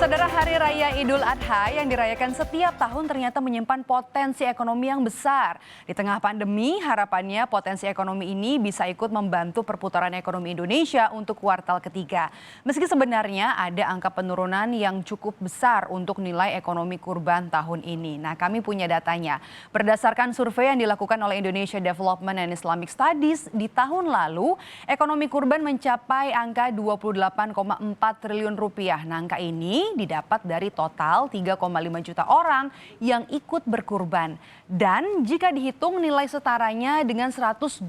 Saudara, Hari Raya Idul Adha yang dirayakan setiap tahun ternyata menyimpan potensi ekonomi yang besar. Di tengah pandemi, harapannya potensi ekonomi ini bisa ikut membantu perputaran ekonomi Indonesia untuk kuartal ketiga. Meski sebenarnya ada angka penurunan yang cukup besar untuk nilai ekonomi kurban tahun ini. Nah, kami punya datanya. Berdasarkan survei yang dilakukan oleh Indonesia Development and Islamic Studies, di tahun lalu ekonomi kurban mencapai angka 28,4 triliun rupiah. Nah, angka ini didapat dari total 3,5 juta orang yang ikut berkurban. Dan jika dihitung nilai setaranya dengan 181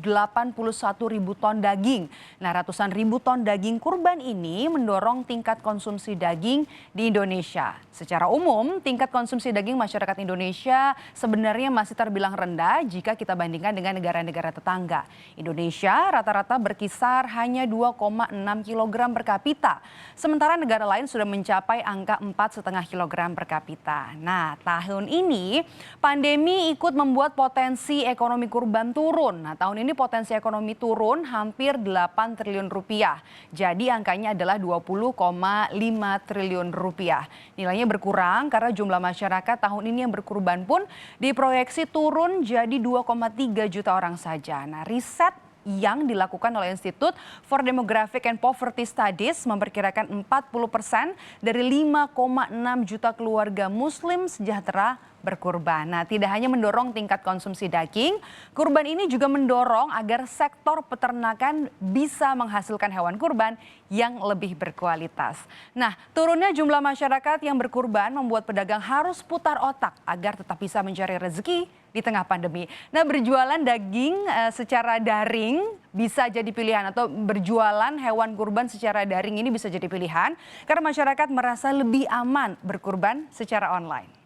ribu ton daging. Nah, ratusan ribu ton daging kurban ini mendorong tingkat konsumsi daging di Indonesia. Secara umum, tingkat konsumsi daging masyarakat Indonesia sebenarnya masih terbilang rendah jika kita bandingkan dengan negara-negara tetangga. Indonesia rata-rata berkisar hanya 2,6 kg per kapita. Sementara negara lain sudah mencapai angka 4,5 kg per kapita. Nah, tahun ini pandemi ikut membuat potensi ekonomi kurban turun. Nah, tahun ini potensi ekonomi turun hampir 8 triliun rupiah. Jadi angkanya adalah 20,5 triliun rupiah. Nilainya berkurang karena jumlah masyarakat tahun ini yang berkurban pun diproyeksi turun jadi 2,3 juta orang saja. Nah, riset yang dilakukan oleh Institute for Demographic and Poverty Studies memperkirakan 40% dari 5,6 juta keluarga Muslim sejahtera berkurban. Nah, tidak hanya mendorong tingkat konsumsi daging, kurban ini juga mendorong agar sektor peternakan bisa menghasilkan hewan kurban yang lebih berkualitas. Nah, turunnya jumlah masyarakat yang berkurban membuat pedagang harus putar otak agar tetap bisa mencari rezeki di tengah pandemi. Nah, berjualan daging secara daring bisa jadi pilihan, atau berjualan hewan kurban secara daring ini bisa jadi pilihan karena masyarakat merasa lebih aman berkurban secara online.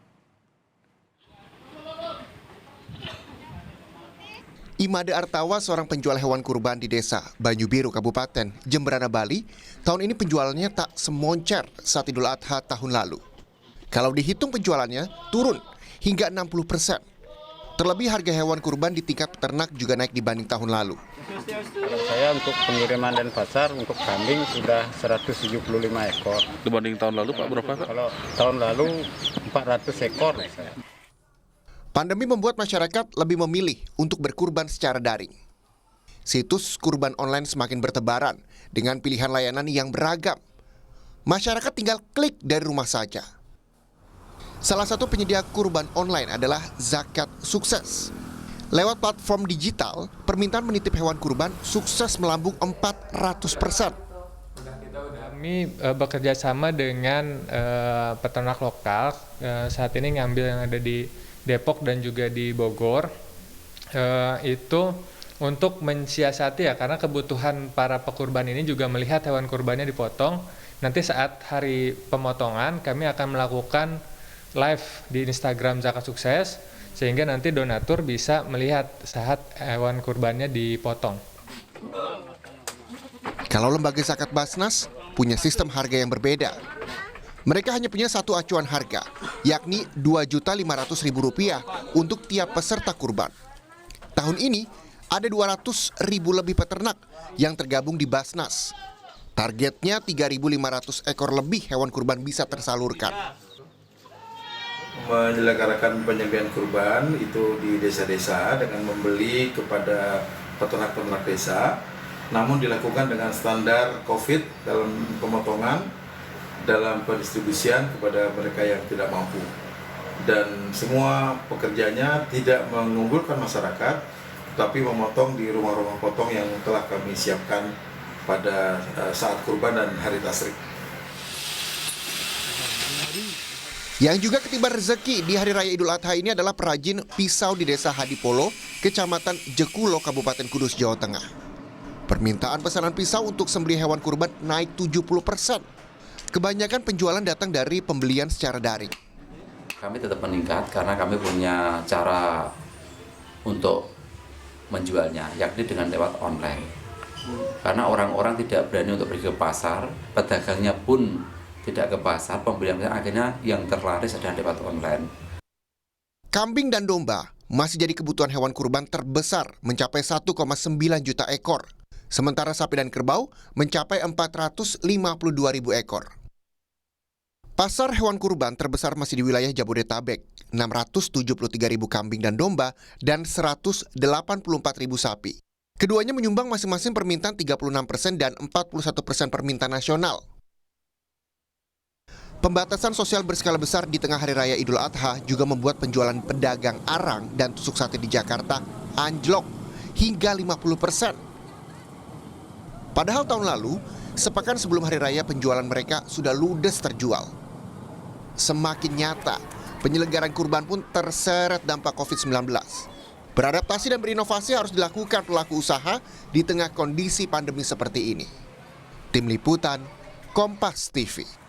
Imade Artawa, seorang penjual hewan kurban di desa Banyu Biru, Kabupaten Jemberana, Bali, tahun ini penjualannya tak semoncer saat Idul Adha tahun lalu. Kalau dihitung penjualannya turun hingga 60%. Terlebih harga hewan kurban di tingkat peternak juga naik dibanding tahun lalu. Kalau saya untuk pengiriman dan pasar untuk kambing sudah 175 ekor. Dibanding tahun lalu Pak berapa Pak? Kalau tahun lalu 400 ekor. Pandemi membuat masyarakat lebih memilih untuk berkurban secara daring. Situs kurban online semakin bertebaran dengan pilihan layanan yang beragam. Masyarakat tinggal klik dari rumah saja. Salah satu penyedia kurban online adalah Zakat Sukses. Lewat platform digital, permintaan menitip hewan kurban sukses melambung 400%. Kami bekerja sama dengan peternak lokal, saat ini ngambil yang ada di Depok dan juga di Bogor, itu untuk mensiasati ya, karena kebutuhan para pekurban ini juga melihat hewan kurbannya dipotong. Nanti saat hari pemotongan kami akan melakukan live di Instagram Zakat Sukses, sehingga nanti donatur bisa melihat saat hewan kurbannya dipotong. Kalau lembaga zakat Basnas punya sistem harga yang berbeda. Mereka hanya punya satu acuan harga, yakni Rp2.500.000 untuk tiap peserta kurban. Tahun ini ada 200.000 lebih peternak yang tergabung di Basnas. Targetnya 3.500 ekor lebih hewan kurban bisa tersalurkan. Menyelenggarakan penyembelihan kurban itu di desa-desa dengan membeli kepada peternak-peternak desa, namun dilakukan dengan standar COVID dalam pemotongan, dalam pendistribusian kepada mereka yang tidak mampu. Dan semua pekerjanya tidak mengunggulkan masyarakat, tapi memotong di rumah-rumah potong yang telah kami siapkan pada saat kurban dan hari tasrik. Yang juga ketiban rezeki di Hari Raya Idul Adha ini adalah perajin pisau di Desa Hadipolo, Kecamatan Jekulo, Kabupaten Kudus, Jawa Tengah. Permintaan pesanan pisau untuk sembelih hewan kurban naik 70%. Kebanyakan penjualan datang dari pembelian secara daring. Kami tetap meningkat karena kami punya cara untuk menjualnya, yakni dengan lewat online. Karena orang-orang tidak berani untuk pergi ke pasar, pedagangnya pun tidak ke pasar, pembeliannya akhirnya yang terlaris adalah lewat online. Kambing dan domba masih jadi kebutuhan hewan kurban terbesar, mencapai 1,9 juta ekor. Sementara sapi dan kerbau mencapai 452.000 ekor. Pasar hewan kurban terbesar masih di wilayah Jabodetabek, 673.000 kambing dan domba, dan 184.000 sapi. Keduanya menyumbang masing-masing permintaan 36% dan 41% permintaan nasional. Pembatasan sosial berskala besar di tengah Hari Raya Idul Adha juga membuat penjualan pedagang arang dan tusuk sate di Jakarta anjlok hingga 50%. Padahal tahun lalu, sepekan sebelum Hari Raya penjualan mereka sudah ludes terjual. Semakin nyata, penyelenggaraan kurban pun terseret dampak COVID-19. Beradaptasi dan berinovasi harus dilakukan pelaku usaha di tengah kondisi pandemi seperti ini. Tim Liputan, Kompas TV.